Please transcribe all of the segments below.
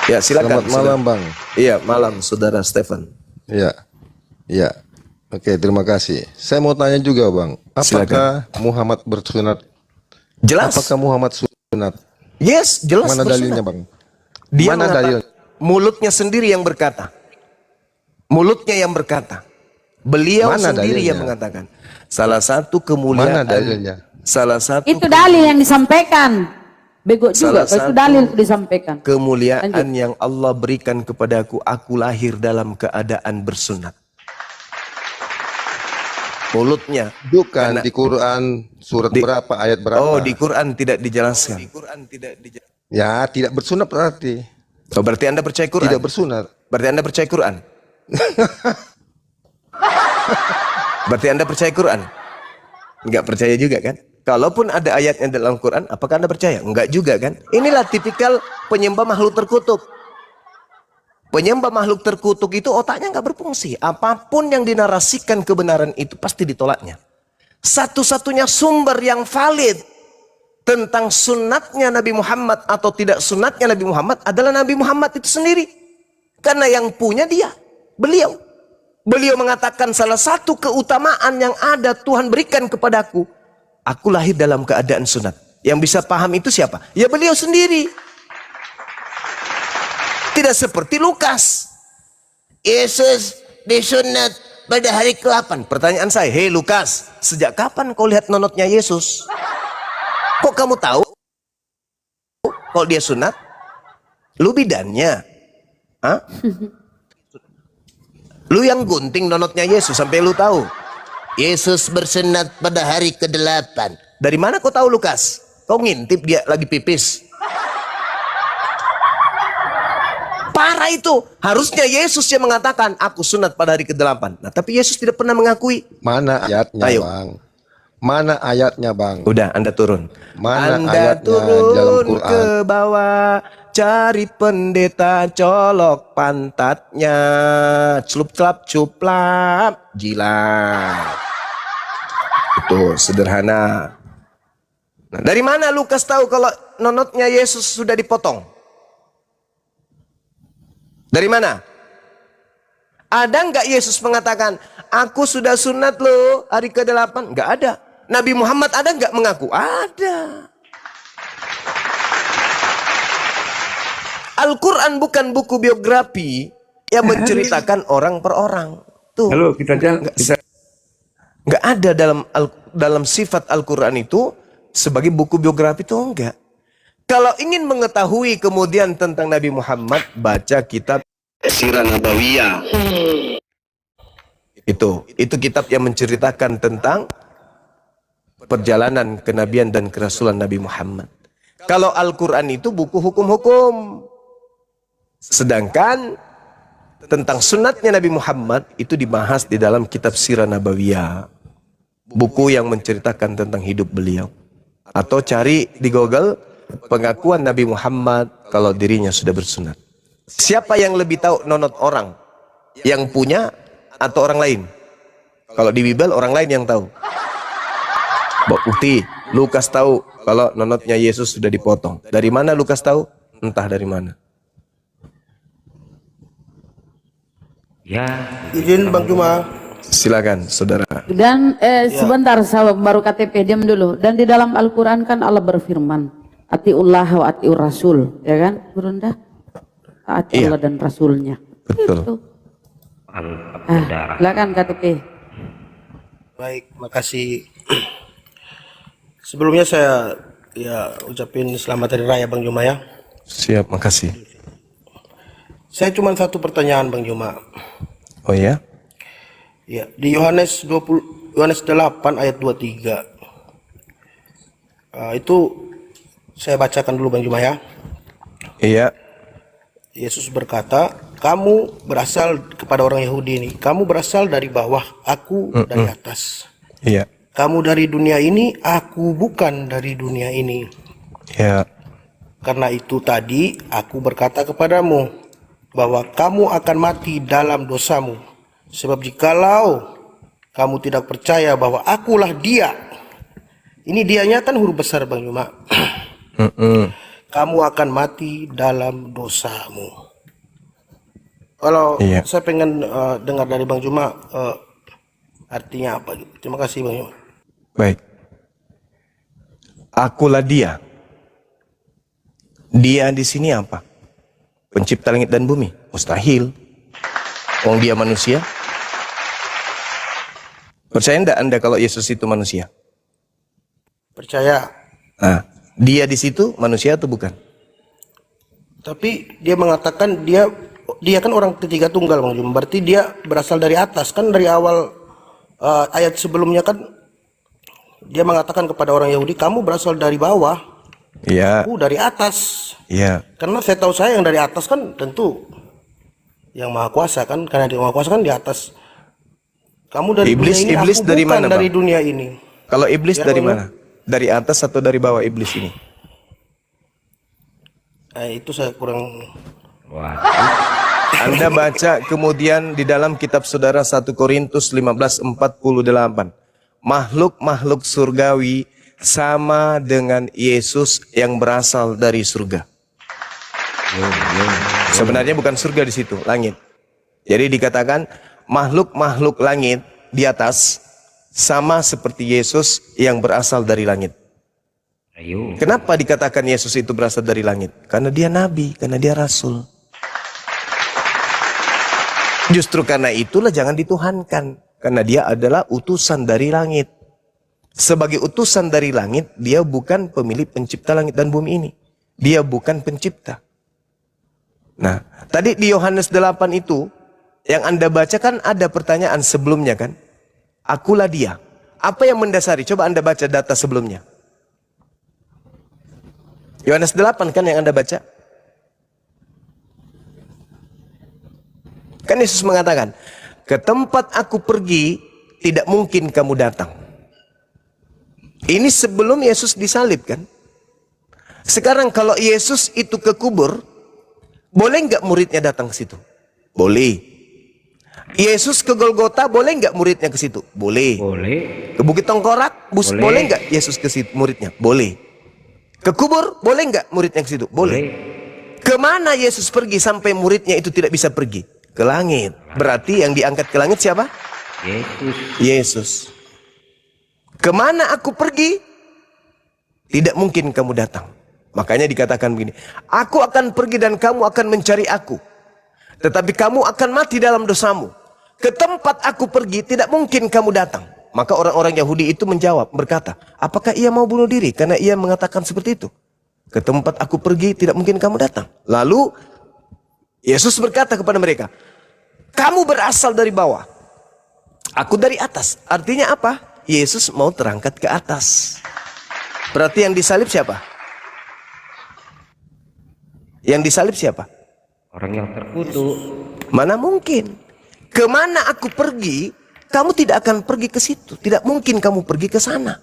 Ya, silakan. Selamat malam, Bang. Iya, malam, Saudara Stefan. Ya, ya. Oke, terima kasih. Saya mau tanya juga, Bang. Apakah Muhammad bersunat? Jelas. Apakah Muhammad sunat? Yes, jelas. Mana bersunat. dalilnya, Bang? Dia Mana dalil? mulutnya sendiri yang berkata. Mulutnya yang berkata. Beliau Mana sendiri dalilnya? yang mengatakan. Salah satu kemuliaan. Mana dalilnya? Salah satu itu dalil yang disampaikan. Bego juga, Salah itu dalil disampaikan. kemuliaan Lanjut. yang Allah berikan kepadaku, aku lahir dalam keadaan bersunat. Mulutnya. Bukan di Quran surat berapa, ayat berapa? Oh, di Quran tidak dijelaskan. Ya, tidak bersunat berarti. Oh, berarti Anda percaya Quran? Tidak bersunat. Berarti Anda percaya Quran? Berarti Anda percaya Quran? Enggak percaya juga kan? Kalaupun ada ayatnya dalam Quran, apakah Anda percaya? Enggak juga kan? Inilah tipikal penyembah makhluk terkutuk. Penyembah makhluk terkutuk itu otaknya enggak berfungsi. Apapun yang dinarasikan kebenaran itu pasti ditolaknya. Satu-satunya sumber yang valid tentang sunatnya Nabi Muhammad atau tidak sunatnya Nabi Muhammad adalah Nabi Muhammad itu sendiri. Karena yang punya dia, beliau. Beliau mengatakan salah satu keutamaan yang ada Tuhan berikan kepadaku. Aku lahir dalam keadaan sunat. Yang bisa paham itu siapa? Ya beliau sendiri. Tidak seperti Lukas. Yesus disunat pada hari ke-8. Pertanyaan saya, hei Lukas, sejak kapan kau lihat nonotnya Yesus? Kok kamu tahu kalau dia sunat? Lu bidannya? Hah? Lu yang gunting nonotnya Yesus sampai lu tahu. Yesus bersunat pada hari ke-8. Dari mana kau tahu Lukas? Kau ngintip dia lagi pipis? Parah itu. Harusnya Yesus yang mengatakan, aku sunat pada hari ke-8. Nah, tapi Yesus tidak pernah mengakui. Mana ayatnya, Ayo. Bang? Mana ayatnya, Bang? Udah, Anda turun. Mana Anda ayatnya turun dalam Quran? ke bawah, cari pendeta, colok pantatnya, celup-celap, cuplap, jilat. Itu sederhana. Nah, dari mana Lukas tahu kalau nonotnya Yesus sudah dipotong? Dari mana? Ada nggak Yesus mengatakan, aku sudah sunat loh hari ke-8? Nggak ada. Nabi Muhammad ada nggak mengaku? Ada. Al-Quran bukan buku biografi yang menceritakan orang per orang. Tuh. Halo, kita Nggak ada dalam sifat Al-Quran itu sebagai buku biografi itu enggak. Kalau ingin mengetahui kemudian tentang Nabi Muhammad, baca kitab Sirah Nabawiyah. Itu kitab yang menceritakan tentang perjalanan kenabian dan kerasulan Nabi Muhammad. Kalau Al-Quran itu buku hukum-hukum. Sedangkan tentang sunatnya Nabi Muhammad itu dibahas di dalam kitab Sirah Nabawiyah. Buku yang menceritakan tentang hidup beliau. Atau cari di Google pengakuan Nabi Muhammad kalau dirinya sudah bersunat. Siapa yang lebih tahu nonot orang? Yang punya atau orang lain? Kalau di Bible orang lain yang tahu. Bukti, Lukas tahu kalau nonotnya Yesus sudah dipotong. Dari mana Lukas tahu? Entah dari mana. Ya, Izin Bang Juma. Silakan, saudara. Dan sebentar, sahabat baru KTP, diam dulu. Dan di dalam Al-Quran kan Allah berfirman, atiullah wa atiur rasul, ya kan, Bunda? Taati Allah dan Rasulnya. Betul. Itu. Silakan KTP. Baik, makasih. Sebelumnya saya ucapin selamat hari raya Bang Juma ya. Siap, makasih. Saya cuma satu pertanyaan Bang Juma. Oh ya? Ya, di Yohanes 8 ayat 23. Itu saya bacakan dulu Bang Juma ya. Iya. Yesus berkata, kamu berasal kepada orang Yahudi ini. Kamu berasal dari bawah, aku dari atas. Iya. Kamu dari dunia ini, aku bukan dari dunia ini. Ya. Karena itu tadi aku berkata kepadamu bahwa kamu akan mati dalam dosamu. Sebab jikalau kamu tidak percaya bahwa akulah dia. Ini dianya kan huruf besar Bang Juma. kamu akan mati dalam dosamu. Kalau Iya. saya pengen dengar dari Bang Juma artinya apa gitu. Terima kasih Bang Juma. Baik. Akulah dia. Dia di sini apa? Pencipta langit dan bumi? Mustahil. Wong dia manusia. Percaya enggak Anda kalau Yesus itu manusia? Percaya. Nah, dia di situ manusia atau bukan? Tapi dia mengatakan dia kan orang ketiga tunggal Bang Juma. Berarti dia berasal dari atas. Kan dari awal ayat sebelumnya kan dia mengatakan kepada orang Yahudi, kamu berasal dari bawah. Iya. Aku dari atas. Iya. Karena saya tahu saya yang dari atas kan tentu yang maha kuasa kan. Karena dia maha kuasa kan di atas. Kamu dari Iblis- dunia ini, iblis aku dari bukan mana, dari Bang? dunia ini. Kalau iblis Ya, dari Bang. mana? Dari atas atau dari bawah iblis ini? Itu saya kurang. Anda baca kemudian di dalam kitab saudara 1 Korintus 15:48. Makhluk-makhluk surgawi sama dengan Yesus yang berasal dari surga. Sebenarnya bukan surga di situ, langit. Jadi dikatakan makhluk-makhluk langit di atas sama seperti Yesus yang berasal dari langit. Ayo. Kenapa dikatakan Yesus itu berasal dari langit? Karena dia nabi, karena dia rasul. Justru karena itulah jangan dituhankan. Karena dia adalah utusan dari langit. Sebagai utusan dari langit, dia bukan pemilik pencipta langit dan bumi ini. Dia bukan pencipta. Nah, tadi di Yohanes 8 itu, yang Anda baca kan ada pertanyaan sebelumnya kan? Akulah dia. Apa yang mendasari? Coba Anda baca data sebelumnya. Yohanes 8 kan yang Anda baca? Kan Yesus mengatakan, ke tempat aku pergi, tidak mungkin kamu datang. Ini sebelum Yesus disalib kan? Sekarang kalau Yesus itu ke kubur, boleh nggak muridnya datang ke situ? Boleh. Yesus ke Golgota, boleh nggak muridnya ke situ? Boleh. Boleh. Ke Bukit Tengkorak, boleh nggak Yesus ke situ muridnya? Boleh. Ke kubur, boleh nggak muridnya ke situ? Boleh. Kemana Yesus pergi sampai muridnya itu tidak bisa pergi? Ke langit. Berarti yang diangkat ke langit siapa? Yesus. Yesus. Kemana aku pergi? Tidak mungkin kamu datang. Makanya dikatakan begini, aku akan pergi dan kamu akan mencari aku. Tetapi kamu akan mati dalam dosamu. Ke tempat aku pergi, tidak mungkin kamu datang. Maka orang-orang Yahudi itu menjawab, berkata, apakah ia mau bunuh diri? Karena ia mengatakan seperti itu. Ke tempat aku pergi, tidak mungkin kamu datang. Lalu, Yesus berkata kepada mereka, kamu berasal dari bawah, aku dari atas. Artinya apa? Yesus mau terangkat ke atas. Berarti yang disalib siapa? Yang disalib siapa? Orang yang terkutuk. Mana mungkin? Kemana aku pergi, kamu tidak akan pergi ke situ. Tidak mungkin kamu pergi ke sana.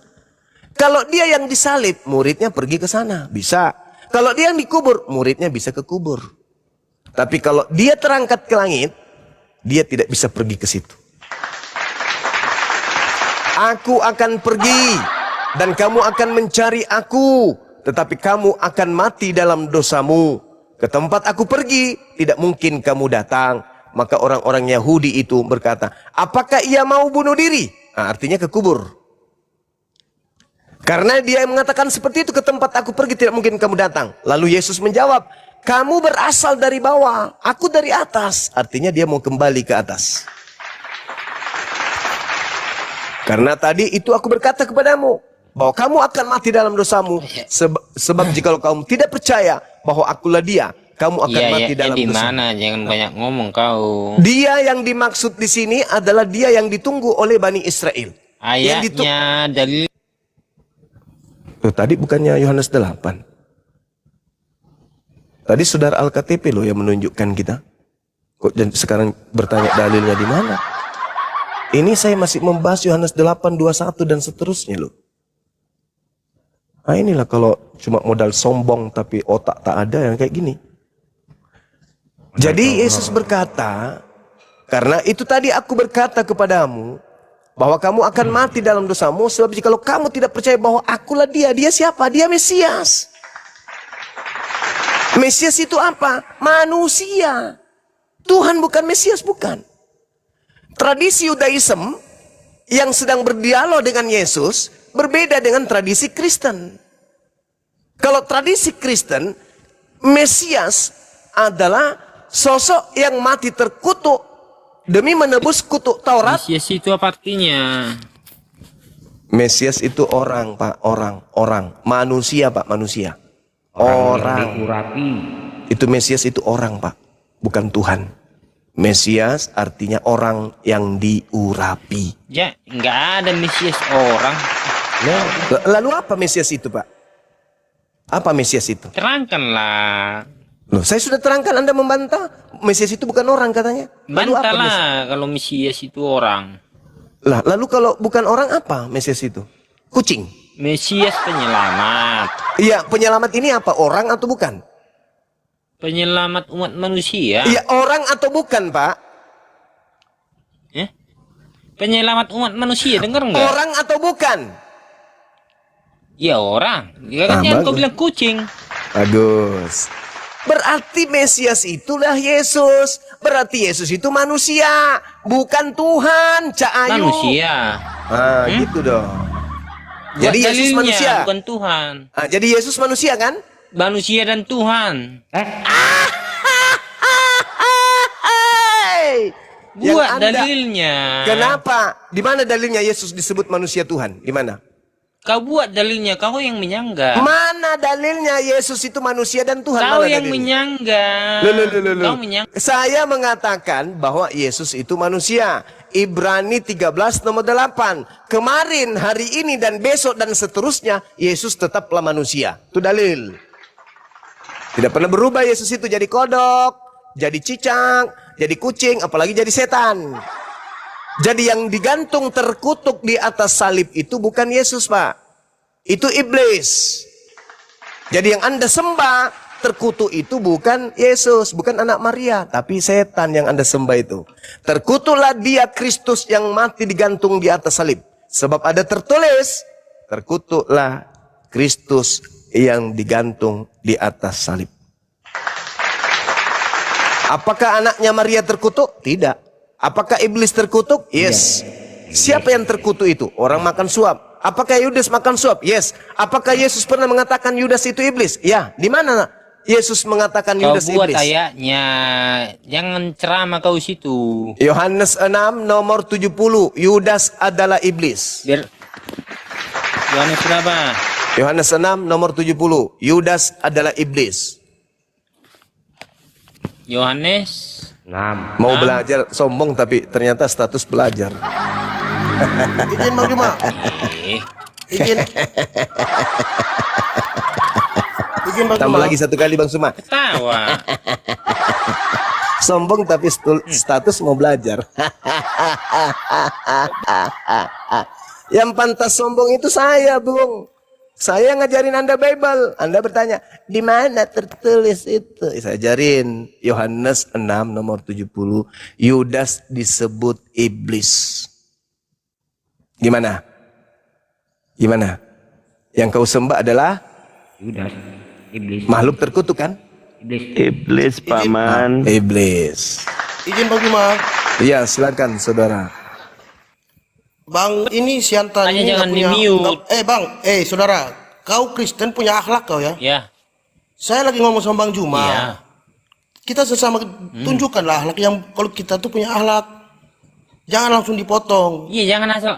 Kalau dia yang disalib, muridnya pergi ke sana. Bisa. Kalau dia yang dikubur, muridnya bisa ke kubur. Tapi kalau dia terangkat ke langit, dia tidak bisa pergi ke situ. Aku akan pergi dan kamu akan mencari aku, tetapi kamu akan mati dalam dosamu. Ke tempat aku pergi, tidak mungkin kamu datang. Maka orang-orang Yahudi itu berkata, apakah ia mau bunuh diri? Nah, artinya ke kubur. Karena dia mengatakan seperti itu, ke tempat aku pergi tidak mungkin kamu datang. Lalu Yesus menjawab, kamu berasal dari bawah, aku dari atas. Artinya dia mau kembali ke atas. Karena tadi itu aku berkata kepadamu, bahwa kamu akan mati dalam dosamu. Sebab jika kamu tidak percaya bahwa akulah dia, kamu akan mati dalam di dosamu. mana? Jangan banyak ngomong kau. Dia yang dimaksud di sini adalah dia yang ditunggu oleh Bani Israel. Ayatnya dalil. Tadi bukannya Yohanes 8. Tadi saudara Al-KTP loh yang menunjukkan kita. Kok sekarang bertanya dalilnya di mana? Ini saya masih membahas Yohanes 8:21 dan seterusnya loh. Nah inilah kalau cuma modal sombong tapi otak tak ada yang kayak gini. Jadi Yesus berkata, karena itu tadi aku berkata kepadamu, bahwa kamu akan mati dalam dosamu, sebab jika kamu tidak percaya bahwa akulah dia, dia siapa? Dia Mesias. Mesias itu apa? Manusia. Tuhan bukan Mesias, bukan. Tradisi Yudaism yang sedang berdialog dengan Yesus berbeda dengan tradisi Kristen. Kalau tradisi Kristen, Mesias adalah sosok yang mati terkutuk demi menebus kutuk Taurat. Mesias itu apa artinya? Mesias itu orang, Pak, orang, manusia, Pak, manusia. Orang yang diurapi. Itu Mesias itu orang, Pak, bukan Tuhan. Mesias artinya orang yang diurapi. Ya, nggak ada Mesias orang. Lalu apa Mesias itu, Pak? Apa Mesias itu? Terangkanlah. Loh, saya sudah terangkan, Anda membantah. Mesias itu bukan orang katanya. Lalu apa Mesias? Bantahlah kalau Mesias itu orang. Lah, lalu kalau bukan orang apa Mesias itu? Kucing. Mesias penyelamat. Iya, penyelamat ini apa? Orang atau bukan? Penyelamat umat manusia. Iya, orang atau bukan, Pak? Penyelamat umat manusia, dengar nggak? Orang atau bukan? Ya orang. Ya kan yang kau bagus. bilang kucing. Bagus. Berarti Mesias itulah Yesus. Berarti Yesus itu manusia, bukan Tuhan, Cak Ayu. Manusia. Ah, gitu dong. Buat Jadi Yesus dalilnya, manusia. bukan Tuhan. Ah, jadi Yesus manusia kan? Manusia dan Tuhan. Hey! Yang Buat Anda- dalilnya. Kenapa? Di mana dalilnya Yesus disebut manusia Tuhan? Di mana? Kau buat dalilnya, kau yang menyanggah. Mana dalilnya Yesus itu manusia dan Tuhan? Kau Mana yang dalilnya? menyanggah. Loh. Kau menyanggah. Saya mengatakan bahwa Yesus itu manusia. Ibrani 13 nomor 8. Kemarin, hari ini, dan besok, dan seterusnya, Yesus tetaplah manusia. Itu dalil. Tidak pernah berubah Yesus itu jadi kodok, jadi cicak, jadi kucing, apalagi jadi setan. Jadi yang digantung terkutuk di atas salib itu bukan Yesus, Pak. Itu iblis. Jadi yang Anda sembah terkutuk itu bukan Yesus, bukan anak Maria, tapi setan yang Anda sembah itu. Terkutuklah dia Kristus yang mati digantung di atas salib. Sebab ada tertulis, terkutuklah Kristus yang digantung di atas salib. Apakah anaknya Maria terkutuk? Tidak. Apakah iblis terkutuk? Yes. Siapa yang terkutuk itu? Orang makan suap. Apakah Yudas makan suap? Yes. Apakah Yesus pernah mengatakan Yudas itu iblis? Ya. Di mana Yesus mengatakan Kau Yudas buat iblis? ayatnya. Jangan ceramah kau situ. Yohanes 6 nomor 70. Yudas adalah iblis. Biar Yohanes berapa? Yohanes 6 nomor 70. Yudas adalah iblis. Yohanes 6. Mau belajar sombong tapi ternyata status belajar. Izin Bang Juma. Izin. Izin Bang Tambah Juma. lagi satu kali Bang Suma. tawa. Sombong tapi status mau belajar. Yang pantas sombong itu saya, Bung. Saya ngajarin Anda Bible. Anda bertanya, di mana tertulis itu? Saya ajarin Yohanes 6 nomor 70. Yudas disebut iblis. Gimana? Gimana? Yang kau sembah adalah Yudas. Iblis. makhluk terkutuk kan? Iblis. Iblis, Paman. Iblis. Izin Bang Juma. Iya, silakan saudara. Bang, ini Siantan Hanya ini jangan nggak punya. di-mute. Bang, saudara, kau Kristen punya akhlak kau ya? Ya. Saya lagi ngomong sama Bang Juma. Iya. Kita sesama tunjukkanlah akhlak yang kalau kita tuh punya akhlak. Jangan langsung dipotong. Iya, jangan asal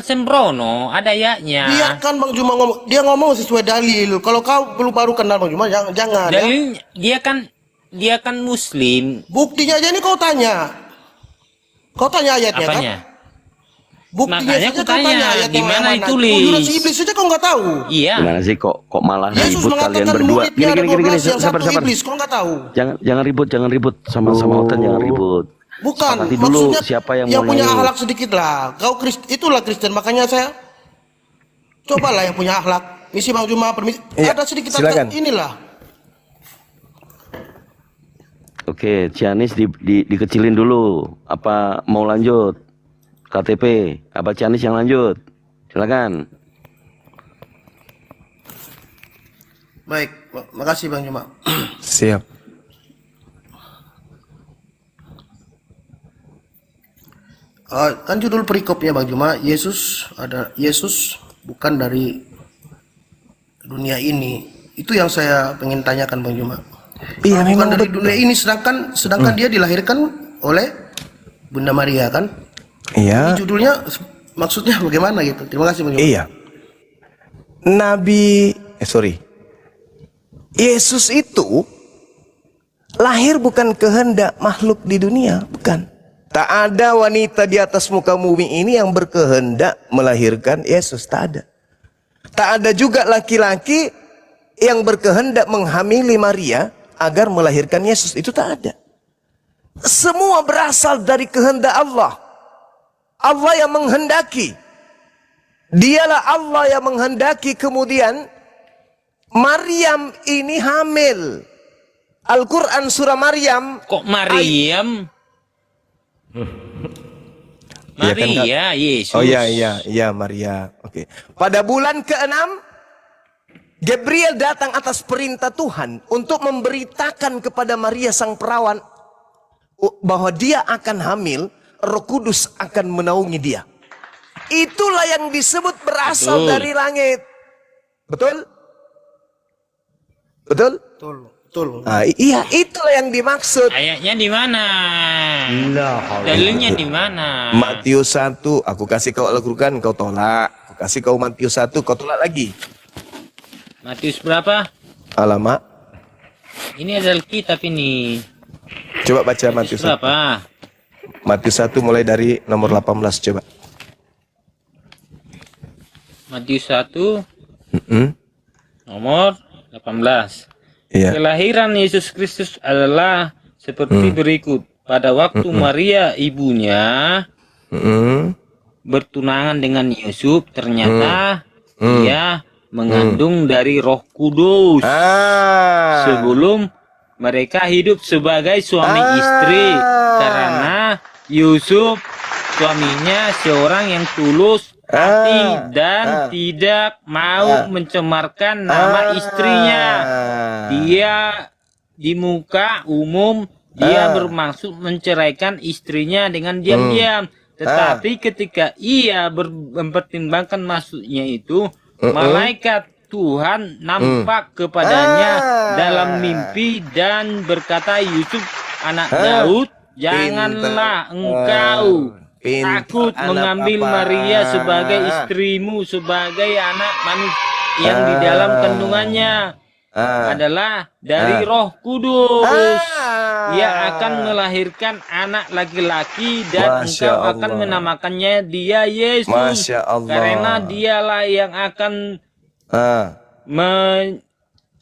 sembrono, ada ayatnya. Dia kan Bang Juma ngomong, dia ngomong sesuai dalil. Kalau kau belum baru kenal Bang Juma, jangan ya. Dalilnya dia kan muslim. Buktinya aja ini kau tanya. Kau tanya ayatnya Apanya? kan? Buktinya Makanya saja aku kau tanya tanya, ayat di yang mana mana. ditulis? Oh, Yudas iblis saja kau nggak tahu. Iya. Gimana sih kok malah Yesus ribut kalian mengatakan berdua? muridnya ada 12 yang Sabar, satu sabar. iblis, kau nggak tahu. Jangan ribut sama Otan, jangan ribut. Bukan, Sepakati dulu maksudnya siapa yang mau punya nyanyi. akhlak sedikit lah. Kau itulah Kristen, makanya saya cobalah yang punya akhlak. Misi Bang Juma, permisi. Iya, Ada sedikit silakan. inilah. Oke, Cianis dikecilin dulu. Apa mau lanjut? KTP, apa Cianis yang lanjut? Silakan. Baik. Makasih Bang Juma. Siap. Kan judul perikopnya Bang Juma, Yesus bukan dari dunia ini. Itu yang saya pengen tanyakan Bang Juma. Iya, Bukan memang dari betul. dunia ini, sedangkan dia dilahirkan oleh Bunda Maria kan? Iya. Ini judulnya maksudnya bagaimana gitu? Terima kasih Bang Juma. Iya. Yesus itu lahir bukan kehendak makhluk di dunia, bukan. Tak ada wanita di atas muka bumi ini yang berkehendak melahirkan Yesus, tak ada. Tak ada juga laki-laki yang berkehendak menghamili Maria agar melahirkan Yesus, itu tak ada. Semua berasal dari kehendak Allah. Allah yang menghendaki. Dialah Allah yang menghendaki, kemudian Maryam ini hamil. Al-Quran surah Maryam. Kok Maryam? Iya kan, Kak? Maria, Yesus. Oh iya Maria. Oke. Pada bulan ke-6 Gabriel datang atas perintah Tuhan untuk memberitakan kepada Maria sang perawan bahwa dia akan hamil, Roh Kudus akan menaungi dia. Itulah yang disebut berasal Betul. dari langit. Betul? Betul? Betul. Iya, itulah yang dimaksud. Ayatnya di mana? Dalilnya di mana? Matius 1, aku kasih kau Al-Quran, kau tolak. Aku kasih kau Matius 1, kau tolak lagi. Matius berapa? Alamak. Ini adalah kitab ini. Coba baca Matius 1. Berapa? Matius 1 mulai dari nomor 18, coba. Matius 1 Mm-mm. nomor 18. Iya. Kelahiran Yesus Kristus adalah seperti berikut. Pada waktu Maria ibunya Mm-mm. bertunangan dengan Yusuf, ternyata dia mengandung dari Roh Kudus. Sebelum mereka hidup sebagai suami istri, karena Yusuf suaminya seorang yang tulus hati dan tidak mau mencemarkan nama istrinya. Dia di muka umum dia bermaksud menceraikan istrinya dengan diam-diam. Tetapi ketika ia mempertimbangkan maksudnya itu, malaikat Tuhan nampak kepadanya dalam mimpi dan berkata, Yusuf anak Daud, janganlah engkau takut mengambil Maria sebagai istrimu, sebagai anak manusia yang di dalam kandungannya adalah dari Roh Kudus. Ia akan melahirkan anak laki-laki dan Masya engkau akan Allah. menamakannya dia Yesus. Masya Allah. Karena dialah yang akan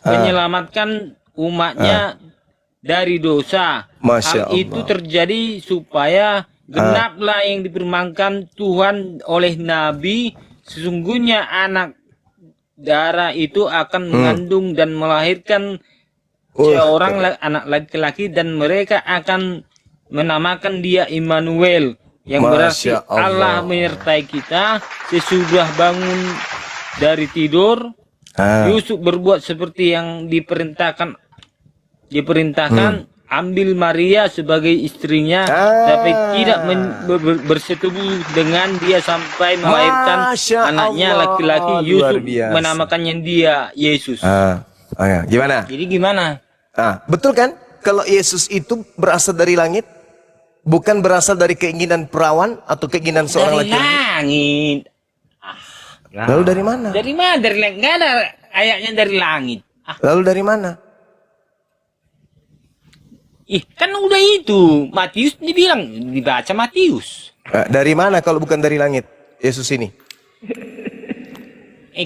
menyelamatkan umatnya dari dosa. Masya Hal itu Allah. terjadi supaya genaplah yang difirmankan Tuhan oleh Nabi, sesungguhnya anak darah itu akan mengandung dan melahirkan seorang anak laki-laki dan mereka akan menamakan dia Immanuel, yang berarti Masya Allah. Allah menyertai kita. Sesudah bangun dari tidur, Yusuf berbuat seperti yang diperintahkan, ambil Maria sebagai istrinya, tapi tidak bersetubuh dengan dia sampai melahirkan Masya anaknya Allah. laki-laki. Luar Yusuf biasa. menamakannya dia Yesus. Ya. Gimana? Jadi gimana? Betul kan? Kalau Yesus itu berasal dari langit, bukan berasal dari keinginan perawan atau keinginan seorang Dari laki-laki. langit. Lalu dari mana? Dari mana? Dari langit. Nggak ada ayatnya dari langit. Lalu dari mana? Kan udah itu. Matius dibilang, dibaca Matius. Dari mana kalau bukan dari langit? Yesus ini.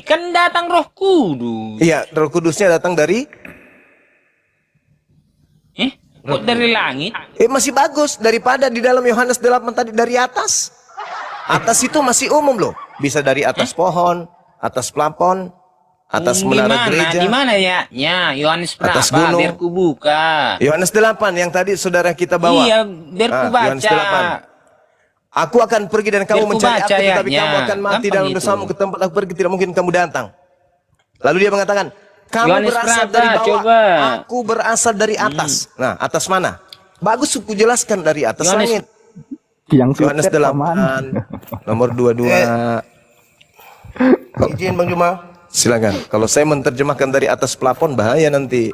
Kan datang Roh Kudus. Iya, Roh Kudusnya datang dari. Kok dari langit? Masih bagus daripada di dalam Yohanes 8 tadi dari atas. Atas itu masih umum loh. Bisa dari atas pohon, atas plafon, atas menara gereja. Di mana ya? Ya, Yohanes berapa? Atas gunung. Biar ku buka. Yohanes 8 yang tadi saudara kita bawa. Iya, biar ku Yohanes baca. 8. Aku akan pergi dan kamu Biar ku mencari baca aku, tetapi ayatnya. kamu akan mati Gampang dalam itu. dosamu, ke tempat aku pergi tidak mungkin kamu datang. Lalu dia mengatakan, Kamu Yohanes berasal berapa? dari bawah, Coba. aku berasal dari atas. Nah, atas mana? Bagus aku jelaskan dari atas Yohanes. langit. Yang Yohanes sutet paman. 8 nomor 22. Izin Bang Juma. Silakan. Kalau saya menerjemahkan dari atas plafon bahaya nanti.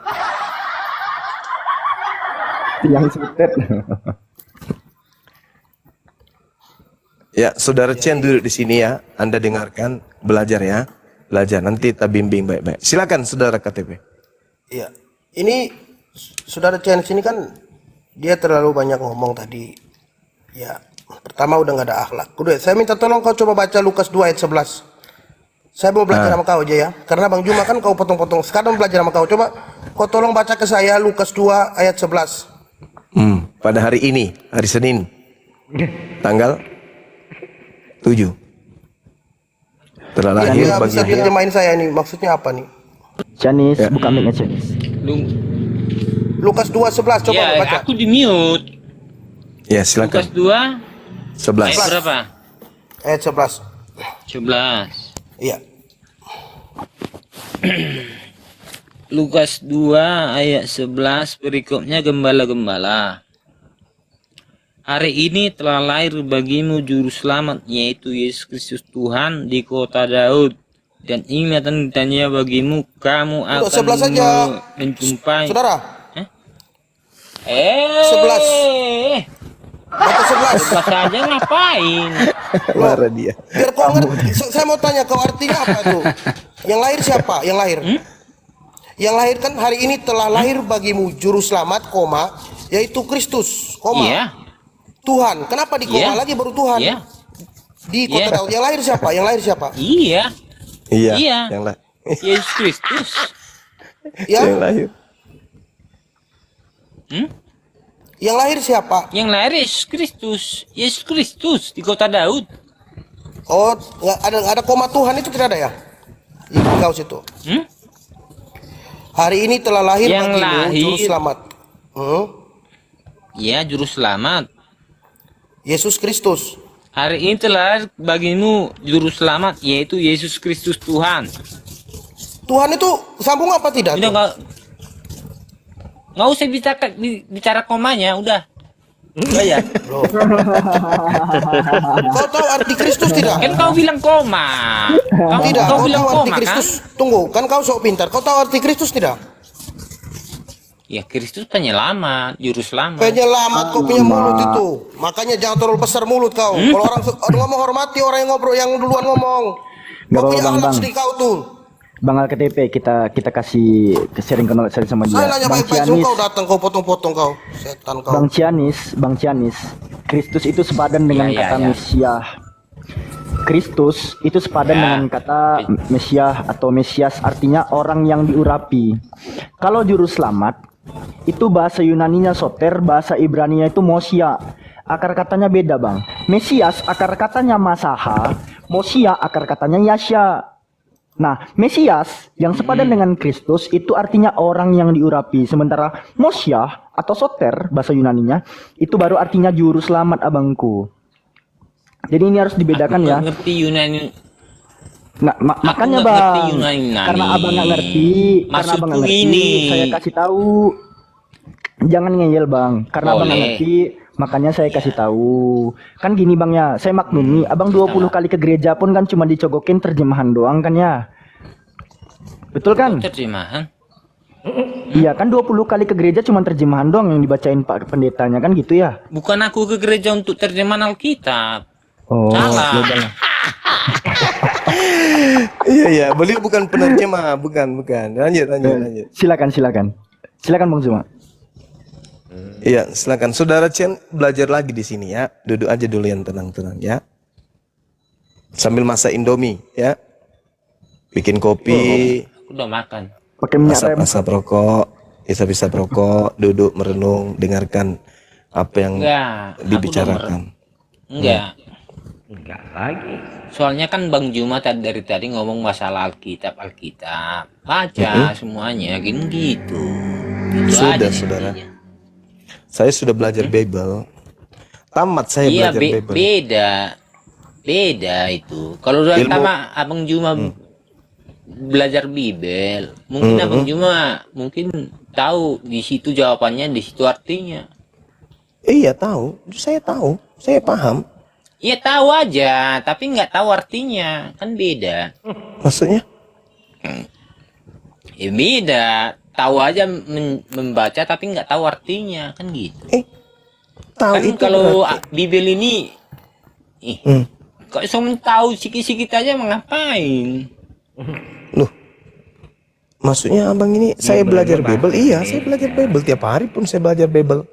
Yang sutet. Ya, Saudara Chen duduk di sini ya. Anda dengarkan, belajar ya. Belajar, nanti kita bimbing baik-baik. Silakan Saudara KTP. Iya. Ini Saudara Chen sini kan dia terlalu banyak ngomong tadi. Ya, pertama udah nggak ada akhlak. Kedua, saya minta tolong kau coba baca Lukas 2 ayat 11. Saya mau belajar sama kau aja ya. Karena Bang Juma kan kau potong-potong. Sekarang belajar sama kau. Coba kau tolong baca ke saya Lukas 2 ayat 11. Pada hari ini, hari Senin. Tanggal 7. Telah Dia lahir nggak bagi bisa Yahya. terjemahin saya ini. Maksudnya apa nih? Cianis, buka mic-nya Cianis. Lukas 2:11 coba Ya, baca. aku di mute. Ya, Lukas silakan. 2 11. ayat berapa? Ayat 11. 11. Iya. Lukas 2 ayat 11 berikutnya gembala-gembala. Hari ini telah lahir bagimu juru selamat yaitu Yesus Kristus Tuhan di kota Daud. Dan inilah tandanya bagimu, kamu Untuk akan 11 saja. menjumpai. Saudara, 11. baca 11. Saja ngapain? Marah dia. Biar kau ngerti. Saya mau tanya kau artinya apa tuh? Yang lahir siapa? Yang lahir? Yang lahir kan hari ini telah lahir bagimu juru selamat, koma, yaitu Kristus, koma. Iya. Tuhan. Kenapa di koma Iya. lagi baru Tuhan? Iya. Di kota Iya. Daud. Yang lahir siapa? Yang lahir siapa? Iya. Iya. Iya. Yang lah. Yesus Kristus. Ya. Yang lahir. Yang lahir siapa? Yang lahir Yesus Kristus. Yesus Kristus di kota Daud. Oh, nggak ada koma Tuhan itu tidak ada ya? Di kau situ. Hari ini telah lahir Yang bagimu lahir. juru selamat. Ya, juru selamat. Yesus Kristus. Hari ini telah bagimu juru selamat yaitu Yesus Kristus Tuhan. Tuhan itu sambung apa tidak? Udah tuh? nggak usah bicara komanya, udah. Udah ya. Kau tahu arti Kristus tidak? Kan kau bilang koma. Tidak, Kau kau bilang tahu arti koma kan? Kristus. Tunggu, kan kau sok pintar. Kau tahu arti Kristus tidak? Ya Kristus penyelamat, juru selamat. Penyelamat kau punya mulut itu. Makanya jangan terlalu besar mulut kau. Kalau orang ngomong hormati orang yang ngobrol yang duluan ngomong. Nggak Kau punya apa-apa, akhlak Bang. sedih kau tuh. Bang AKTP kita kasih sharing knowledge sama dia. Saya nanya Bang baik-baik, Cianis, kau datang kau potong-potong kau. Setan kau. Bang Cianis, Kristus itu sepadan dengan Ya, kata ya. Mesias. Kristus itu sepadan Ya. dengan kata Mesias atau Mesias, artinya orang yang diurapi. Kalau juru selamat itu bahasa Yunaninya soter, bahasa Ibraninya itu Mosia. Akar katanya beda, Bang. Mesias akar katanya Masaha, Mosia akar katanya Yasya. Nah, Mesias yang sepadan dengan Kristus itu artinya orang yang diurapi. Sementara Mosia atau soter bahasa Yunaninya itu baru artinya juru selamat, abangku. Jadi ini harus dibedakan Aku ya. nggak ngerti Yunani. Nah, makanya nggak ngerti Bang, Yunani. karena abang nggak ngerti, Maksudku ini. saya kasih tahu. Jangan ngeyel Bang, karena abang nggak Boleh. ngerti, makanya saya kasih tahu. Kan gini Bang ya, saya maklumi, abang 20 kali ke gereja pun kan cuma dicogokin terjemahan doang kan ya. Betul kan? Terjemahan. Iya kan 20 kali ke gereja cuma terjemahan doang yang dibacain Pak Pendetanya kan gitu ya. Bukan aku ke gereja untuk terjemahan Alkitab. Oh, Salah. ya udahlah. Iya, iya. Beliau bukan penerjemah, bukan. Lanjut. Silakan Bang Zuma. Iya, silakan. Saudara Chen belajar lagi di sini ya. Duduk aja dulu yang tenang-tenang ya. Sambil masak Indomie ya. Bikin kopi, Aku udah makan. Pakai minyak rem. asap rokok, bisa rokok, duduk merenung, dengarkan apa yang Enggak. dibicarakan. Enggak. Enggak lagi. Soalnya kan Bang Juma dari tadi ngomong masalah Alkitab. Baca semuanya gitu. Itu Sudah, aja saudara. intinya. Saya sudah belajar Bible. Tamat saya Iya, belajar Bible. beda itu. Kalau udah Ilmu- sama Abang Juma belajar Bibel. Mungkin Abang Juma mungkin tahu di situ jawabannya, di situ artinya. Iya tahu, saya tahu, saya paham. Iya tahu aja, tapi nggak tahu artinya, kan beda. Maksudnya? Ya beda, tahu aja membaca tapi nggak tahu artinya, kan gitu. Tahu Kan itu kalau berarti. Bibel ini, kok cuma tahu sikit-sikit aja mengapain? Loh, maksudnya abang ini saya belajar Bible? Iya, saya belajar Bible tiap hari pun saya belajar Bible.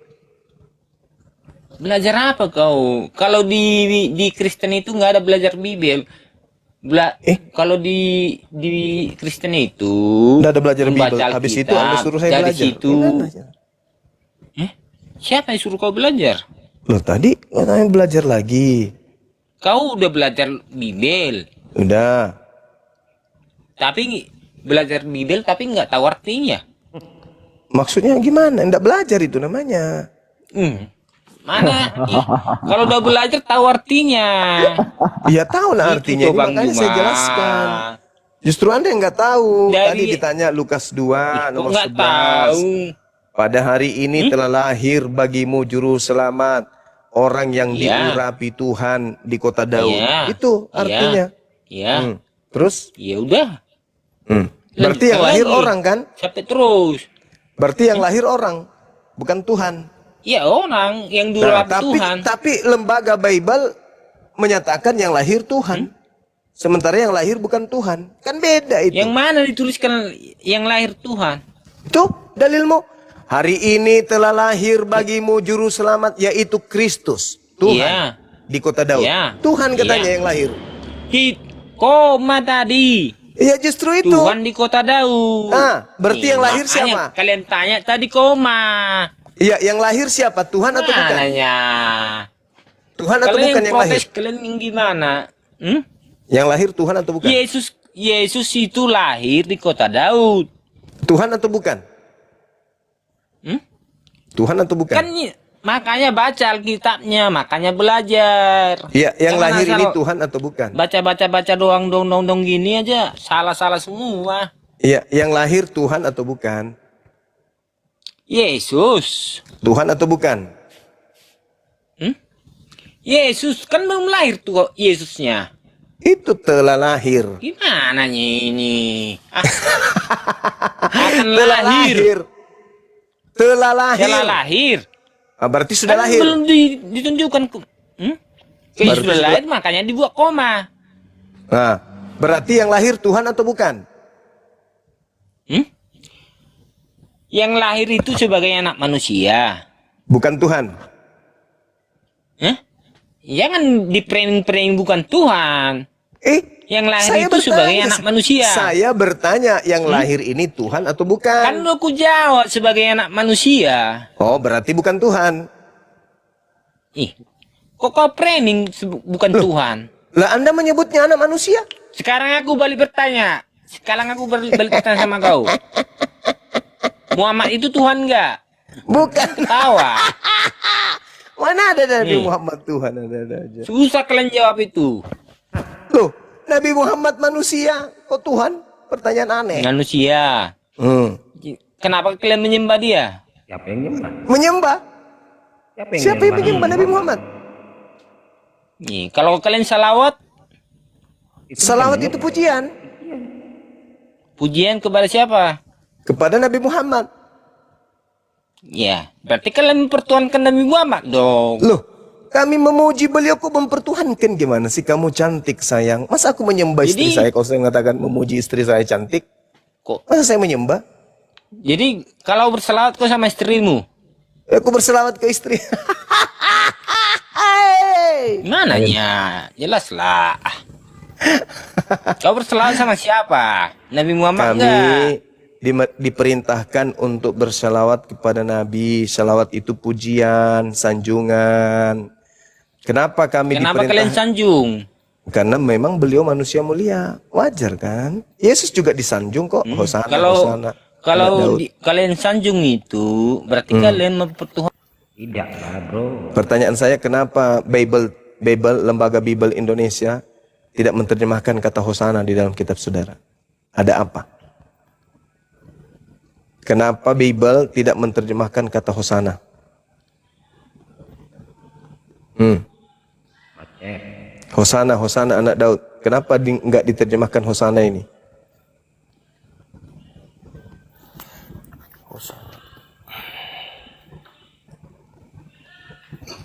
Belajar apa kau? Kalau di Kristen itu nggak ada belajar Bibel. Kalau di Kristen itu Nggak ada belajar Bible. membaca Habis itu Alkitab, Anda suruh saya dari belajar. situ. Gimana? Siapa yang suruh kau belajar? Loh tadi katanya belajar lagi. Kau udah belajar Bibel, Udah. tapi belajar Bibel tapi nggak tahu artinya. Maksudnya gimana? Nggak belajar itu namanya. Mana? Kalau udah belajar tahu artinya. Iya tahu lah Itu artinya. tuh, Ini Bang makanya saya Juma. jelaskan. Justru Anda yang nggak tahu. Dari- Tadi ditanya Lukas 2 Kok nomor nggak 11. tahu? Pada hari ini telah lahir bagimu juru selamat, orang yang Iya. diurapi Tuhan di kota Daud. Iya. Itu Iya. artinya. Ya, Terus? ya udah. Berarti yang Lanjut lahir lagi. orang kan? Sampai terus. Berarti yang lahir orang, bukan Tuhan. Ya orang yang Nah, diurapi Tuhan. tapi lembaga Bible menyatakan yang lahir Tuhan. Sementara yang lahir bukan Tuhan. Kan beda itu. Yang mana dituliskan yang lahir Tuhan? Tuh dalilmu. Hari ini telah lahir bagimu juru selamat yaitu Kristus. Tuhan. Iya. Di kota Daud. Iya. Tuhan katanya Iya. yang lahir. Koma tadi. Iya justru itu. Tuhan di kota Daud. Berarti yang lahir makanya siapa? Kalian tanya tadi koma. Iya, yang lahir siapa? Tuhan atau bukan? Mananya? Tuhan atau Kalian bukan yang yang lahir? protes, kalian yang gimana? Yang lahir Tuhan atau bukan? Yesus itu lahir di kota Daud. Tuhan atau bukan? Tuhan atau bukan? Kan makanya baca Alkitabnya, makanya belajar. Iya, yang Jangan lahir asal ini Tuhan atau bukan? Baca doang dong gini aja, salah semua. Iya, yang lahir Tuhan atau bukan? Yesus. Tuhan atau bukan? Yesus kan belum lahir tuh Yesusnya. Itu telah lahir. Gimana ini? Akan Telah lahir. lahir. Telah lahir. Telah lahir. Berarti sudah Kan lahir. belum ditunjukkan. Kayak sudah lahir makanya dibuat koma. Nah, berarti yang lahir Tuhan atau bukan? Yang lahir itu sebagai anak manusia. Bukan Tuhan. Jangan di-framing bukan Tuhan. Yang lahir saya itu sebagai bertanya, anak manusia. Saya bertanya, yang lahir ini Tuhan atau bukan? Kan aku jawab sebagai anak manusia. Oh, berarti bukan Tuhan. Kok kau framing bukan Tuhan? Lah Anda menyebutnya anak manusia? Sekarang aku balik bertanya. Balik bertanya sama kau. Muhammad itu Tuhan nggak? Bukan. Tawa. Mana ada Nabi Muhammad Tuhan, ada aja. Susah kalian jawab itu. Loh, Nabi Muhammad manusia, kok Tuhan? Pertanyaan aneh. Manusia. Kenapa kalian menyembah dia? Siapa yang nyembah? Menyembah? Siapa yang nyembah? menyembah Nabi Muhammad? Kalau kalian salawat, Salawat itu pujian pujian kepada siapa? kepada Nabi Muhammad. Ya, berarti kalian mempertuhankan Nabi Muhammad dong. Loh, kami memuji beliau, kok mempertuhankan? Gimana sih, kamu cantik sayang? Masa aku menyembah istri Jadi- saya? Kalau saya mengatakan memuji istri saya cantik, Kok? masa saya menyembah? Jadi kalau bersalawat kau sama istrimu, Aku berselawat ke istri. mananya? Jelas lah. Kau bersalawat sama siapa? Nabi Muhammad Kami enggak? diperintahkan untuk berselawat kepada Nabi. Selawat itu pujian, sanjungan. Kenapa kami Kenapa kalian diperintahkan? sanjung? Karena memang beliau manusia mulia. Wajar kan? Yesus juga disanjung kok. Hosana, Hosana. Kalau Daud. kalian sanjung itu berarti kalian mempertuhankan. Tidak lah bro. Pertanyaan saya, kenapa Lembaga Bible Indonesia tidak menerjemahkan kata Hosana di dalam kitab saudara? Ada apa? Kenapa Bible tidak menerjemahkan kata Hosana? Hosana, Hosana anak Daud. Kenapa enggak diterjemahkan Hosana ini?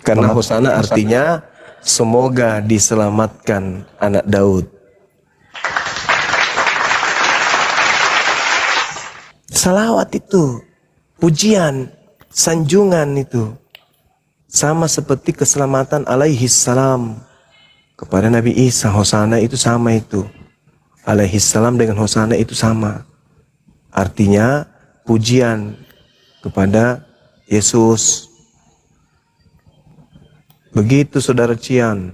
Karena Hosana artinya semoga diselamatkan anak Daud. Salawat itu, pujian, sanjungan itu sama seperti keselamatan alaihi salam kepada Nabi Isa. Hosana itu sama itu. Alaihi salam dengan Hosana itu sama. Artinya pujian kepada Yesus. Begitu Saudara Cian.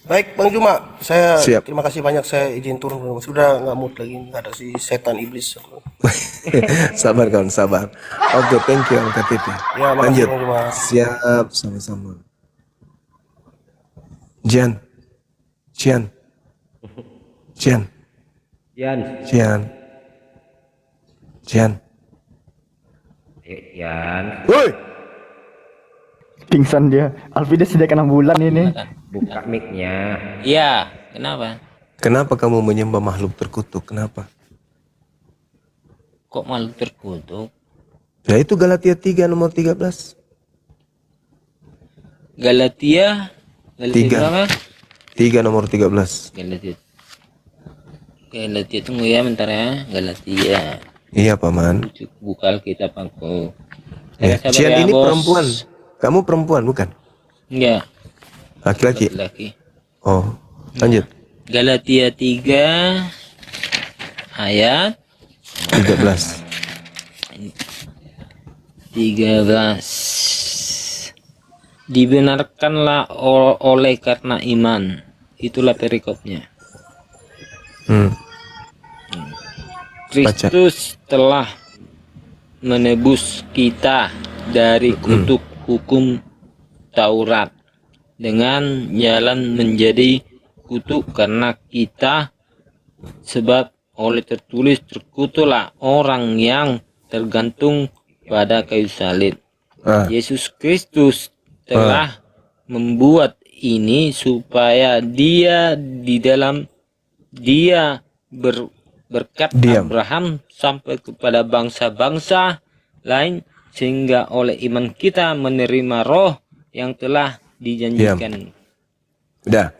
Baik Bang Juma, saya Siap. terima kasih banyak, saya izin turun. Sudah nggak mood lagi, nggak ada si setan iblis. Sabar kawan, sabar. Oke, thank you KTP. Ya, makasih, Lanjut. Bang Juma. Siap, sama-sama. Cian. Cian. Cian. Yan. Cian. Cian. Yan. Woi. Pingsan dia. Alvida sudah kena bulan ini. Buka mic-nya. Iya, kenapa? Kenapa kamu menyembah makhluk terkutuk? Kenapa? Kok malu terkutuk? Ya itu Galatia 3 nomor 13. Galatia Tiga. berapa? 3 nomor 13. Galatia tunggu ya bentar ya. Galatia. Iya, Paman. Buka Alkitab aku. Ya. Sabar Cian ya, ini Bos. perempuan. Kamu perempuan bukan? Enggak, Laki-laki. laki. Oh, lanjut. Galatia 3 ayat 13. 13. Dibenarkanlah oleh karena iman. Itulah perikopnya. Kristus telah menebus kita dari kutuk hukum Taurat dengan jalan menjadi kutuk karena kita, sebab oleh tertulis terkutuklah orang yang tergantung pada kayu salib. Yesus Kristus telah membuat ini supaya dia di dalam dia berkat Abraham sampai kepada bangsa-bangsa lain, sehingga oleh iman kita menerima roh yang telah dijanjikan. Udah.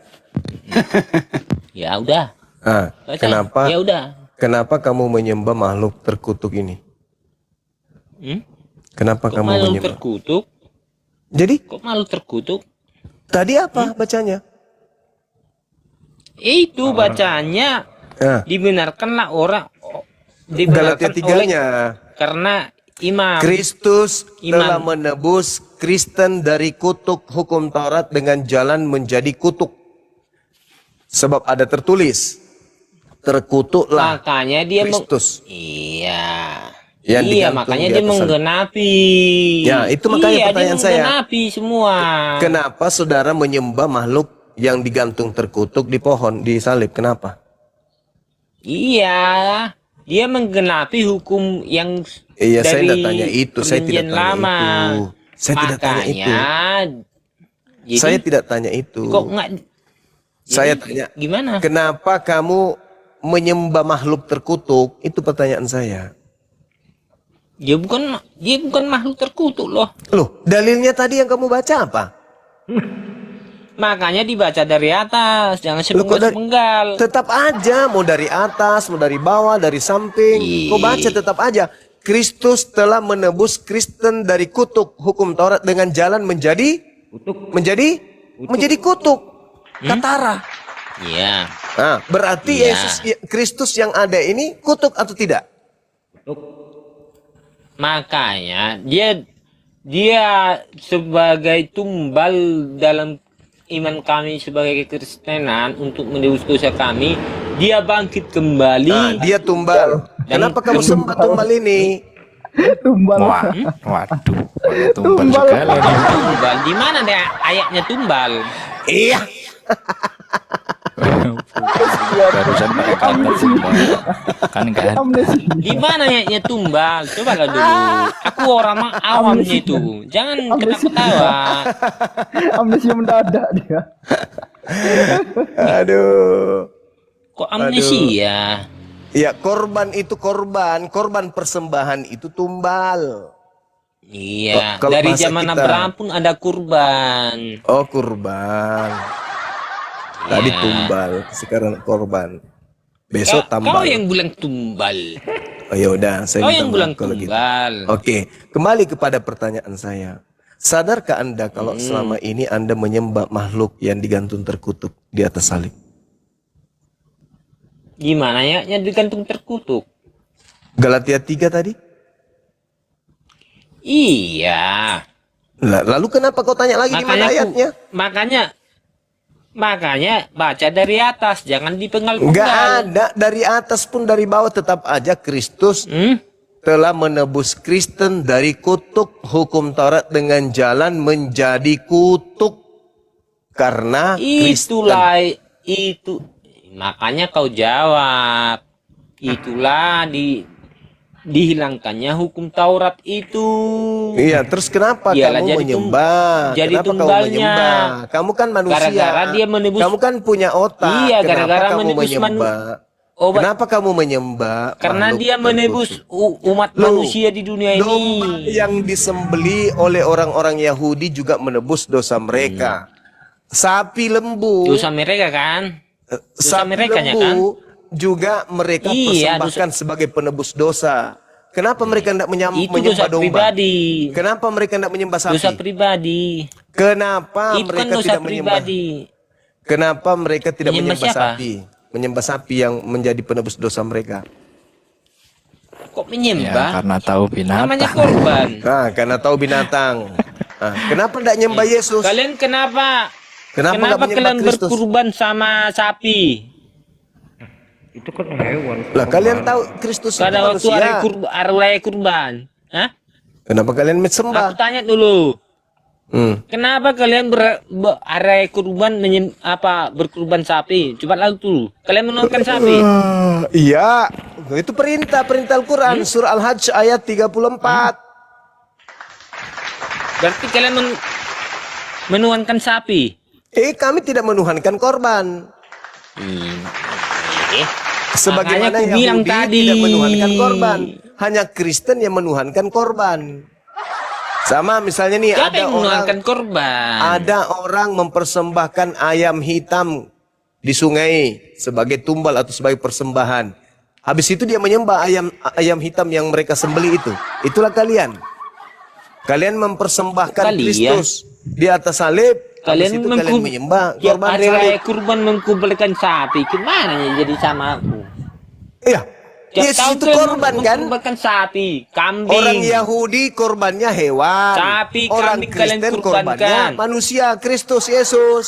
Ya udah. Baca. Kenapa? Ya udah. Kenapa kamu menyembah makhluk terkutuk ini? Kenapa Kok kamu malu menyembah? terkutuk? Jadi Kok malu terkutuk? tadi apa bacanya? Itu bacanya dibenarkanlah orang Galatia dibenarkan oleh 3-nya. karena iman. Kristus Iman. telah menebus Kristen dari kutuk hukum Taurat dengan jalan menjadi kutuk. Sebab ada tertulis, terkutuklah Makanya dia Kristus. Iya. Yang Iya, digantung makanya di dia atas salib. menggenapi. Ya, itu makanya Iya, pertanyaan dia saya. menggenapi semua. Kenapa saudara menyembah makhluk yang digantung terkutuk di pohon, di salib? Kenapa? Iya, dia menggenapi hukum yang Iya, saya dari tidak tanya itu. Saya tidak perjanjian tanya lama. itu. Saya tidak tanya itu. Jadi, Saya tidak tanya itu. kok enggak? Saya Jadi, tanya, gimana? kenapa kamu menyembah makhluk terkutuk? Itu pertanyaan saya. Dia bukan makhluk terkutuk loh. Loh, dalilnya tadi yang kamu baca apa? Makanya dibaca dari atas, jangan Loh, kok dari- sepenggal-sepenggal. Tetap aja, mau dari atas, mau dari bawah, dari samping. Kau baca tetap aja. Kristus telah menebus Kristen dari kutuk hukum Taurat dengan jalan menjadi menjadi kutuk. Katara. Iya. Nah, berarti Iya. Kristus yang ada ini kutuk atau tidak? Makanya dia sebagai tumbal dalam iman kami sebagai kekristenan untuk menebus dosa kami, dia bangkit kembali. Nah, dia tumbal. Kenapa kamu sembah tumbal ini? Tumbal. Waduh, tumbal sekali nih. Tumbal di mana deh ayatnya tumbal? Iya. Barusan pakai kata tumbal. Kan enggak ada. Amnesti. Di mana ayatnya tumbal? Coba lah dulu. Aku orang awamnya itu. Jangan ketawa-ketawa. Amnesia mendadak dia. Aduh. Kok amnesia? Ya, korban itu korban persembahan itu tumbal. Iya, Kalau dari bahasa zaman kita- Abraham pun ada kurban. Oh, kurban. Tadi Iya. tumbal, sekarang korban. Besok Kau tambal. yang bilang tumbal. Oh ya udah, saya Kau minta yang maaf bilang kalau gitu. tumbal. Oke, kembali kepada pertanyaan saya. Sadarkah Anda kalau selama ini Anda menyembah makhluk yang digantung terkutuk di atas salib? Gimana ya? Yang digantung terkutuk. Galatia 3 tadi? Iya. Lalu kenapa kau tanya lagi di mana ayatnya? Makanya baca dari atas, jangan Enggak dipenggal-penggal. ada, dari atas pun dari bawah tetap aja Kristus telah menebus Kristen dari kutuk hukum Taurat dengan jalan menjadi kutuk karena Kristen. Itulah itu. Makanya kau jawab. Itulah dihilangkannya hukum Taurat itu. Iya, terus kenapa Iyalah, kamu jadi menyembah? jadi Kenapa kamu tumbalnya. menyembah? Kamu kan manusia. Gara-gara dia menebus- Kamu kan punya otak. Iya, Kenapa gara-gara kamu menebus menyembah? obat. Kenapa kamu menyembah? Karena makhluk dia menebus terkutuk? umat Loh, manusia di dunia Domba ini. yang disembeli oleh orang-orang Yahudi juga menebus dosa mereka. Sapi lembu, Dosa mereka kan? Dosa sapi merekanya lembu juga mereka Iya, persembahkan sebagai penebus dosa. Kenapa mereka tidak Itu menyembah dosa domba? pribadi. Kenapa mereka tidak menyembah sapi? Dosa pribadi. Kenapa Itu kan mereka dosa tidak menyembah? pribadi. Kenapa mereka tidak Menyembah menyembah siapa? sapi? Menyembah sapi yang menjadi penebus dosa mereka. Kok Ya, menyembah? karena tahu Namanya binatang. korban. Nah, karena tahu binatang. Nah, kenapa tidak menyembah Yesus? Kalian kenapa? Kenapa nggak menyembah kalian Kristus? berkurban sama sapi? Itu kan hewan. Lah, kalian tahu Kristus itu Pada waktu manusia. hari kurban. Hah? Kenapa kalian Aku menyembah? tanya dulu. Kenapa kalian hari kurban berkurban sapi? Coba lalu dulu. Kalian menurunkan sapi. Iya, itu perintah Al-Quran surah Al-Hajj ayat 34. Berarti kalian menuankan sapi. Kami tidak menuhankan korban. Sebagaimana Makanya aku bilang Yahudi tadi. tidak menuhankan korban, hanya Kristen yang menuhankan korban. Sama misalnya nih Siapa ada yang orang menuankan korban? ada orang mempersembahkan ayam hitam di sungai sebagai tumbal atau sebagai persembahan. Habis itu dia menyembah ayam hitam yang mereka sembeli itu. Itulah kalian. Kalian mempersembahkan Kalian? Kristus di atas salib. Habis Kalian itu kalian menyembah tiap korban hari salib. raya kurban mengkumpulkan sapi. Gimana ya jadi sama aku? Iya. Tiap Yesus tahun itu kalian korban kan? mengkurbankan sapi, kambing. Orang Yahudi korbannya hewan. Sapi, Orang kambing kalian Kristen kurbankan. korbannya manusia, Kristus Yesus.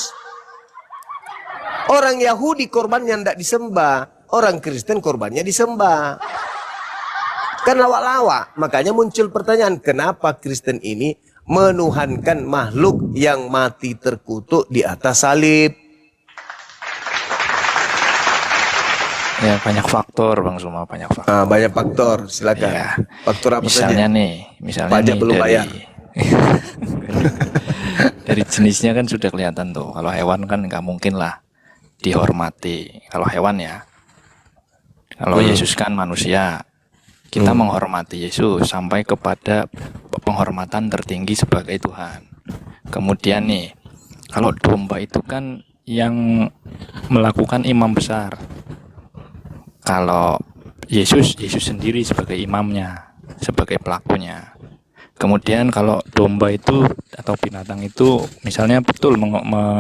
Orang Yahudi korbannya tidak disembah. Orang Kristen korbannya disembah. Kan lawak-lawak. Makanya muncul pertanyaan, kenapa Kristen ini menuhankan makhluk yang mati terkutuk di atas salib? Ya banyak faktor Bang Suma, banyak faktor. Banyak faktor, silakan. Ya. Faktor apa Misalnya saja? nih, misalnya Pajak nih belum bayar. dari jenisnya kan sudah kelihatan tuh. Kalau hewan kan nggak mungkin lah dihormati. Kalau hewan ya. Kalau Yesus kan manusia. Kita menghormati Yesus sampai kepada penghormatan tertinggi sebagai Tuhan. Kemudian nih, kalau domba itu kan yang melakukan imam besar. Kalau Yesus sendiri sebagai imamnya, sebagai pelakunya. Kemudian kalau domba itu atau binatang itu misalnya betul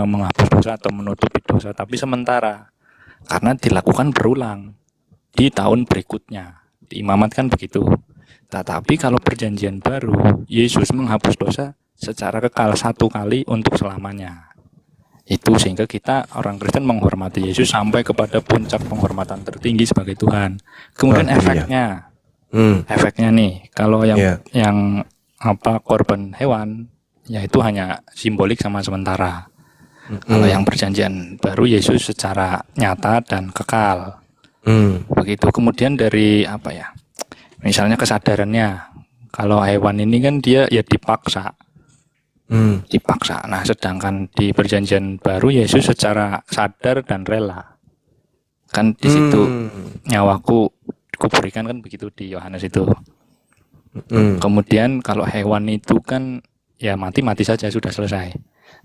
menghapus dosa atau menutupi dosa, tapi sementara karena dilakukan berulang di tahun berikutnya. Di imamat kan begitu. Tetapi kalau perjanjian baru, Yesus menghapus dosa secara kekal satu kali untuk selamanya. Itu sehingga kita orang Kristen menghormati Yesus sampai kepada puncak penghormatan tertinggi sebagai Tuhan. Kemudian efeknya, efeknya nih, kalau yang korban hewan, ya itu hanya simbolik sama sementara. Kalau yang perjanjian baru Yesus secara nyata dan kekal. Begitu. Kemudian dari apa ya? Misalnya kesadarannya. Kalau hewan ini kan dia ya dipaksa. Dipaksa. Nah, sedangkan di perjanjian baru Yesus secara sadar dan rela. Kan di situ nyawaku kuberikan kan begitu di Yohanes itu. Kemudian kalau hewan itu kan ya mati saja sudah selesai.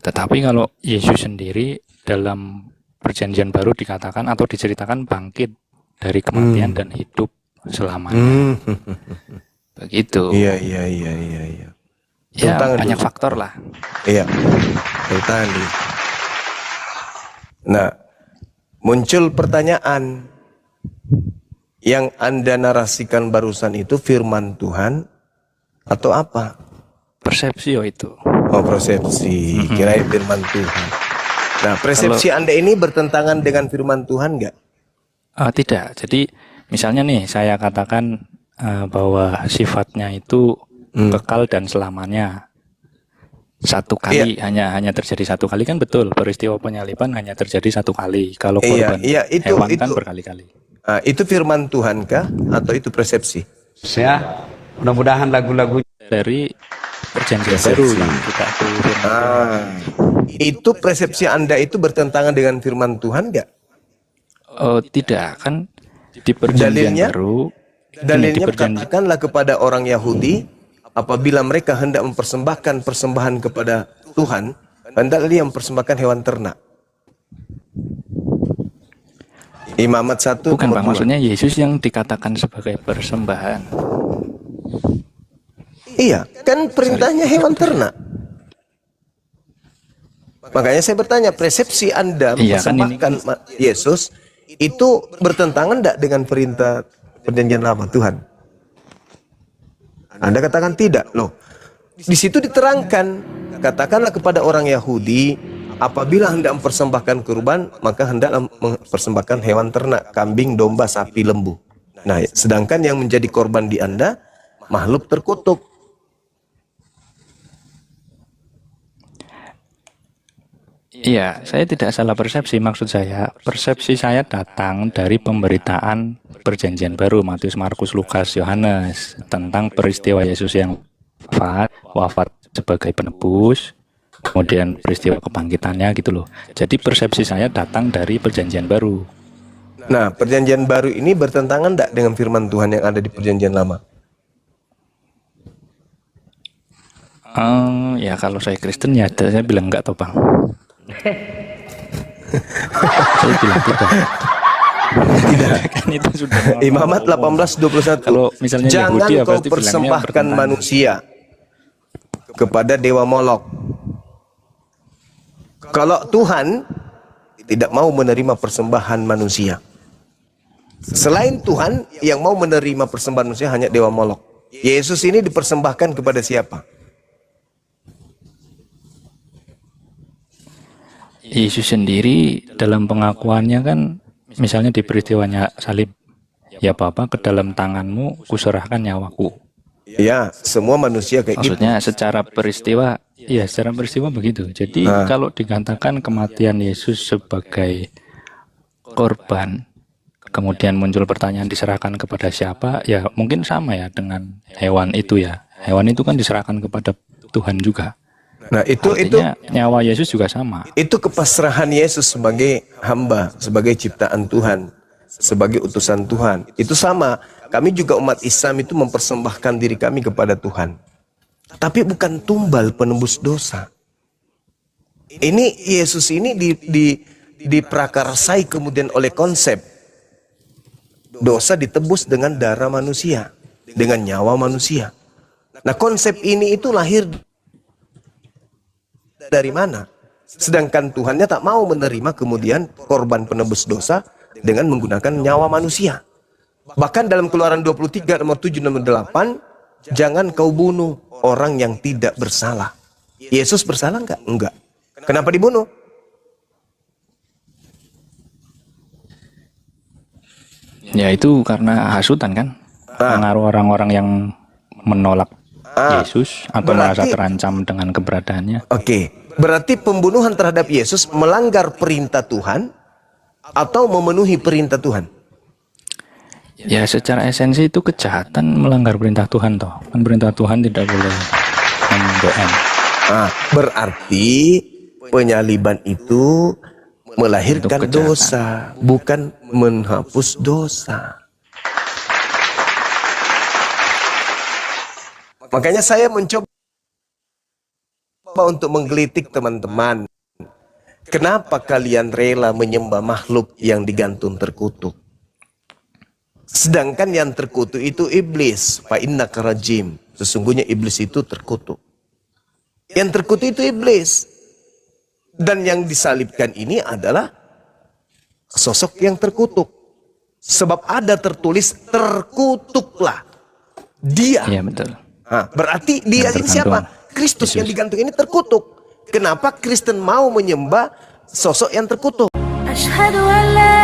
Tetapi kalau Yesus sendiri dalam perjanjian baru dikatakan atau diceritakan bangkit dari kematian dan hidup selamanya. Begitu. Iya. Ya, Tangan banyak dulu. faktor lah. Iya. Tahan dulu. Nah, muncul pertanyaan. Yang Anda narasikan barusan itu firman Tuhan atau apa? Persepsi itu. Oh, persepsi. Kirain firman Tuhan. Nah, persepsi Anda ini bertentangan dengan firman Tuhan nggak? Tidak. Jadi misalnya nih saya katakan bahwa sifatnya itu kekal dan selamanya. Satu kali hanya terjadi satu kali kan betul. Peristiwa penyaliban hanya terjadi satu kali. Kalau korban hewan kan berkali-kali. Itu firman Tuhan kah atau itu persepsi? Ya, mudah-mudahan lagu-lagu Dari perjanjian baru yang kita turun. Itu persepsi Anda itu bertentangan dengan firman Tuhan nggak? Oh tidak, kan di perjanjian baru. Dalilnya katakanlah kepada orang Yahudi, apabila mereka hendak mempersembahkan persembahan kepada Tuhan, hendaklah dia mempersembahkan hewan ternak. Imamat 1 Bukan nomor Bang, 2. maksudnya Yesus yang dikatakan sebagai persembahan. Iya, kan perintahnya hewan ternak. Makanya saya bertanya, persepsi Anda Iya, kan mempersembahkan Yesus itu bertentangan tidak dengan perintah perjanjian lama Tuhan? Anda katakan tidak. Loh, di situ diterangkan, katakanlah kepada orang Yahudi, apabila hendak mempersembahkan kurban, maka hendaklah mempersembahkan hewan ternak, kambing, domba, sapi, lembu. Nah, sedangkan yang menjadi korban di Anda, makhluk terkutuk. Iya, saya tidak salah persepsi. Maksud saya, persepsi saya datang dari pemberitaan perjanjian baru Matius, Markus, Lukas, Yohanes tentang peristiwa Yesus yang wafat sebagai penebus, kemudian peristiwa kebangkitannya gitu loh. Jadi persepsi saya datang dari perjanjian baru. Nah, perjanjian baru ini bertentangan tidak dengan firman Tuhan yang ada di perjanjian lama? Ya kalau saya Kristen ya saya bilang enggak toh Bang. Saya bilang tidak. Kan itu sudah Imamat 18:21. Kalau misalnya jangan Yahudi ya kau pasti bilangnya persembahkan bertentangan. manusia kepada dewa Molok. Kalau Tuhan tidak mau menerima persembahan manusia. Selain Tuhan yang mau menerima persembahan manusia hanya dewa Molok. Yesus ini dipersembahkan kepada siapa? Yesus sendiri dalam pengakuannya kan misalnya di peristiwanya salib, ya Bapa, ke dalam tanganmu kuserahkan nyawaku. Ya, semua manusia kayak gitu. Maksudnya secara peristiwa, ya secara peristiwa begitu. Jadi kalau dikatakan kematian Yesus sebagai korban, kemudian muncul pertanyaan diserahkan kepada siapa, ya mungkin sama ya dengan hewan itu ya. Hewan itu kan diserahkan kepada Tuhan juga. Nah, itu nyawa Yesus juga sama. Itu kepasrahan Yesus sebagai hamba, sebagai ciptaan Tuhan, sebagai utusan Tuhan. Itu sama. Kami juga umat Islam itu mempersembahkan diri kami kepada Tuhan. Tapi bukan tumbal penembus dosa. Ini Yesus ini diprakarsai kemudian oleh konsep dosa ditebus dengan darah manusia, dengan nyawa manusia. Nah, konsep ini itu lahir dari mana? Sedangkan Tuhannya tak mau menerima kemudian korban penebus dosa dengan menggunakan nyawa manusia. Bahkan dalam Keluaran 23 nomor 7 nomor 8, jangan kau bunuh orang yang tidak bersalah. Yesus bersalah enggak? Enggak. Kenapa dibunuh? Ya itu karena hasutan kan. Pengaruh orang-orang yang menolak Yesus atau merasa terancam dengan keberadaannya. Oke, Berarti pembunuhan terhadap Yesus melanggar perintah Tuhan atau memenuhi perintah Tuhan? Ya secara esensi itu kejahatan melanggar perintah Tuhan toh. Kan perintah Tuhan tidak boleh membunuh. Berarti penyaliban itu melahirkan dosa, bukan menghapus dosa. Makanya saya mencoba untuk menggelitik teman-teman. Kenapa kalian rela menyembah makhluk yang digantung terkutuk? Sedangkan yang terkutuk itu iblis. Fa innaka rajim. Sesungguhnya iblis itu terkutuk. Yang terkutuk itu iblis. Dan yang disalibkan ini adalah sosok yang terkutuk. Sebab ada tertulis terkutuklah dia. Iya betul. Berarti dia ini siapa? Kristus yang digantung ini terkutuk. Kenapa Kristen mau menyembah sosok yang terkutuk? Asyhadu an la